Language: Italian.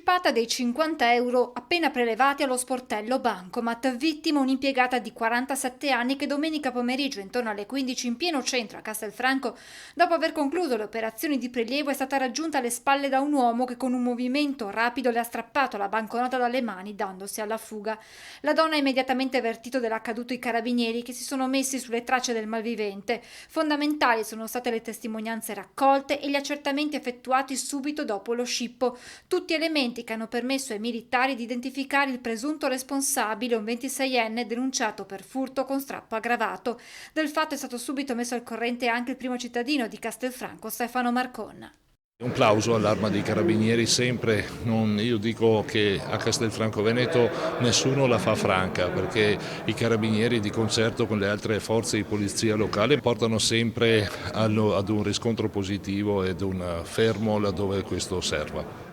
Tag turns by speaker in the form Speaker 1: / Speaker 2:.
Speaker 1: Scippata dei 50 euro appena prelevati allo sportello Bancomat, vittima un'impiegata di 47 anni che domenica pomeriggio intorno alle 15 in pieno centro a Castelfranco, dopo aver concluso le operazioni di prelievo, è stata raggiunta alle spalle da un uomo che con un movimento rapido le ha strappato la banconota dalle mani dandosi alla fuga. La donna ha immediatamente avvertito dell'accaduto i carabinieri che si sono messi sulle tracce del malvivente. Fondamentali sono state le testimonianze raccolte e gli accertamenti effettuati subito dopo lo scippo. Tutti elementi che hanno permesso ai militari di identificare il presunto responsabile, un 26enne denunciato per furto con strappo aggravato. Del fatto è stato subito messo al corrente anche il primo cittadino di Castelfranco, Stefano Marcon.
Speaker 2: Un plauso all'Arma dei Carabinieri sempre, io dico che a Castelfranco Veneto nessuno la fa franca, perché i Carabinieri di concerto con le altre forze di polizia locale portano sempre ad un riscontro positivo ed un fermo laddove questo serva.